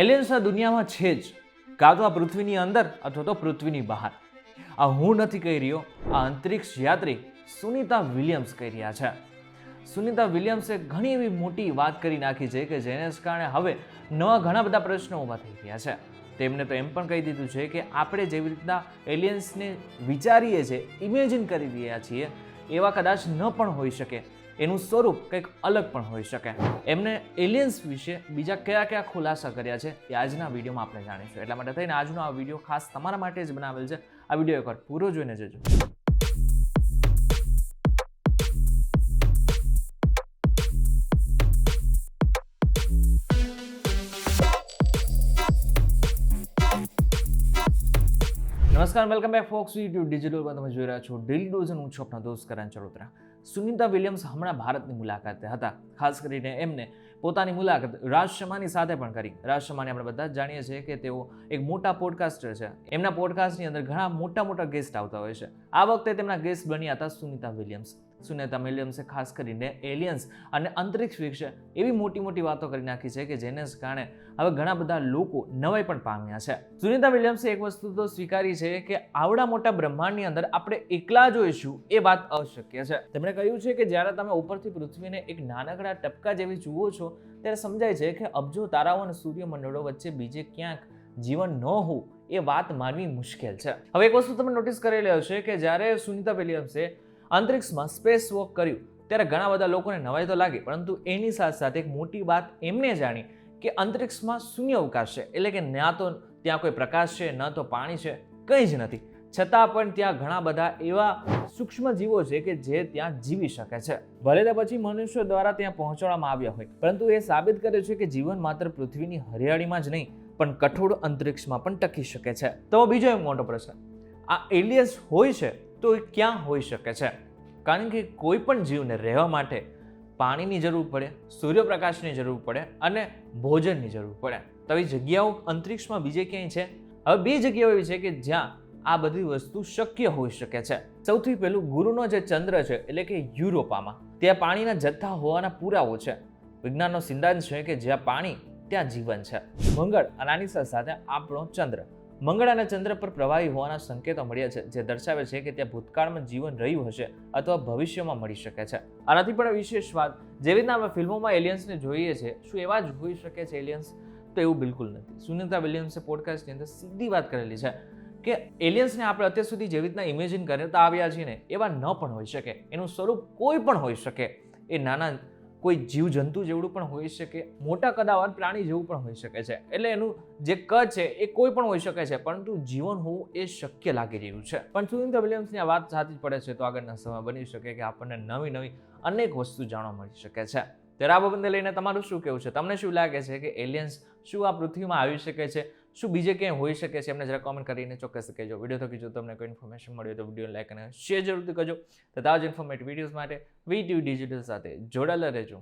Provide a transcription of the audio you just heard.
Aliens આ દુનિયામાં છે જ, કાં તો આ પૃથ્વીની અંદર અથવા તો પૃથ્વીની બહાર. આ હું નથી કહી રહ્યો, આ અંતરિક્ષ યાત્રી સુનિતા વિલિયમ્સ કહી રહ્યા છે. સુનિતા વિલિયમ્સે ઘણી એવી મોટી વાત કરી નાખી છે કે જેને કારણે હવે નવા ઘણા બધા પ્રશ્નો ઊભા થઈ રહ્યા છે. તેમણે તો એમ પણ કહી દીધું છે કે આપણે જેવી રીતના એલિયન્સને વિચારીએ છીએ, ઇમેજિન કરી રહ્યા છીએ, એવા કદાચ ન પણ હોઈ શકે. એનું સ્વરૂપ કંઈક અલગ પણ હોઈ શકે. એમને એલિયન્સ વિશે બીજા કયા કયા ખુલાસા કર્યા છે એ આજના વિડીયોમાં આપણે જાણીશું. એટલા માટે થઈને આજનો આ વિડીયો ખાસ તમારા માટે જ બનાવેલ છે. આ વિડીયો એકવાર પૂરો જોઈને જજો. નમસ્કાર, welcome back Fox YouTube digital પર તમે જોઈ રહ્યા છો ડેલી ડોઝ અને હું છું આપના દોસ્ત કરણ ચરોતરા. સુનિતા વિલિયમ્સ હમણાં ભારતની મુલાકાતે હતા. ખાસ કરીને એમને પોતાની મુલાકાત રાજ શર્માની સાથે પણ કરી. રાજ શર્માને આપણે બધા જ જાણીએ છીએ કે તેઓ એક મોટા પોડકાસ્ટર છે. એમના પોડકાસ્ટની અંદર ઘણા મોટા ગેસ્ટ આવતા હોય છે. આ વખતે તેમના ગેસ્ટ બન્યા હતા સુનિતા વિલિયમ્સ. સુનિતા વિલિયમ્સે ખાસ કરીને એલિયન્સ અને અંતરિક્ષ વિશે એવી મોટી વાતો કરી નાખી છે કે જેને કારણે હવે ઘણા બધા લોકો નવાઈ પણ પામ્યા છે. સુનિતા વિલિયમ્સે એક વસ્તુ તો સ્વીકારી છે કે આવડા મોટા બ્રહ્માંડની અંદર આપણે એકલા જ હોઈશું એ વાત અશક્ય છે. તેમણે કહ્યું છે કે જ્યારે તમે ઉપરથી પૃથ્વીને એક નાનકડા ટપકા જેવી જુઓ છો ત્યારે સમજાય છે કે અબજો તારાઓ અને સૂર્યમંડળો વચ્ચે બીજે ક્યાંક જીવન ન હોવું એ વાત માનવી મુશ્કેલ છે. હવે એક વસ્તુ તમે નોટિસ કરેલી હશે કે જ્યારે સુનિતા વિલિયમ્સે અંતરિક્ષમાં સ્પેસ વોક કર્યું ત્યારે ઘણા બધા લોકોને નવાઈ તો લાગી, પરંતુ એની સાથે એક મોટી વાત એમને જાણી કે અંતરિક્ષમાં શૂન્ય અવકાશ છે. એટલે કે ના તો ત્યાં કોઈ પ્રકાશ છે, ન તો પાણી છે, કંઈ જ નથી. છતાં પણ ત્યાં ઘણા બધા એવા સૂક્ષ્મ જીવો છે કે જે ત્યાં જીવી શકે છે. ભલે તે પછી મનુષ્યો દ્વારા ત્યાં પહોંચાડવામાં આવ્યા હોય, પરંતુ એ સાબિત કરે છે કે જીવન માત્ર પૃથ્વીની હરિયાળીમાં જ નહીં પણ કઠોળ અંતરિક્ષમાં પણ ટકી શકે છે. તો બીજો એક મોટો પ્રશ્ન, આ એલિયન્સ હોય છે તો એ ક્યાં હોઈ શકે છે? કારણ કે કોઈ પણ જીવને રહેવા માટે પાણીની જરૂર પડે, સૂર્યપ્રકાશની જરૂર પડે અને ભોજનની જરૂર પડે. તો આવી જગ્યાઓ અંતરિક્ષમાં બીજે ક્યાંય છે? હવે બે જગ્યાઓ એવી છે કે જ્યાં આ બધી વસ્તુ શક્ય હોઈ શકે છે. સૌથી પહેલું ગુરુનો જે ચંદ્ર છે એટલે કે યુરોપામાં. ત્યાં પાણીના જથ્થા હોવાના પુરાવો છે. વિજ્ઞાનનો સિદ્ધાંત છે કે જ્યાં પાણી ત્યાં જીવન છે. મંગળ અને આની સાથે આપણો ચંદ્ર. મંગળ અને ચંદ્ર પર પ્રવાહી હોવાના સંકેતો મળ્યા છે, જે દર્શાવે છે કે ત્યાં ભૂતકાળમાં જીવન રહ્યું હશે અથવા ભવિષ્યમાં મળી શકે છે. આનાથી પણ વિશેષ વાત, જેવી રીતના અમે ફિલ્મોમાં એલિયન્સને જોઈએ છે, શું એવા જ હોઈ શકે છે એલિયન્સ? તો એવું બિલકુલ નથી. સુનિતા વિલિયમ્સે પોડકાસ્ટની અંદર સીધી વાત કરેલી છે કે એલિયન્સને આપણે અત્યાર સુધી જેવી રીતના ઇમેજિન કરતા આવ્યા છીએ ને એવા ન પણ હોઈ શકે. એનું સ્વરૂપ કોઈ પણ હોઈ શકે. એ નાના કોઈ જીવજંતુ જેવડું પણ હોઈ શકે, મોટા કદાવર પ્રાણી જેવું પણ હોઈ શકે છે. એટલે એનું જે કદ છે એ કોઈ પણ હોઈ શકે છે, પરંતુ જીવન હોવું એ શક્ય લાગી રહ્યું છે. પણ સુનિતા વિલિયમ્સની આ વાત સાચી પડે છે તો આગળના સમય બની શકે કે આપણને નવી અનેક વસ્તુ જાણવા મળી શકે છે. ત્યારે આ બાબતને લઈને તમારું શું કહેવું છે? તમને શું લાગે છે કે એલિયન્સ શું આ પૃથ્વીમાં આવી શકે છે? શું બીજે ક્યાંય હોઈ શકે છે? એમને જરા કોમેન્ટ કરીને ચોક્કસ કહેજો. વિડીયો થકી જો તમને કોઈ ઇન્ફોર્મેશન મળ્યો તો વિડીયો લાઈક અને શેર જરૂરથી કરજો. તથા જ ઇન્ફોર્મેટિવ વિડીયોઝ માટે વીટીવી ડિજિટલ સાથે જોડાયેલા રહેજો.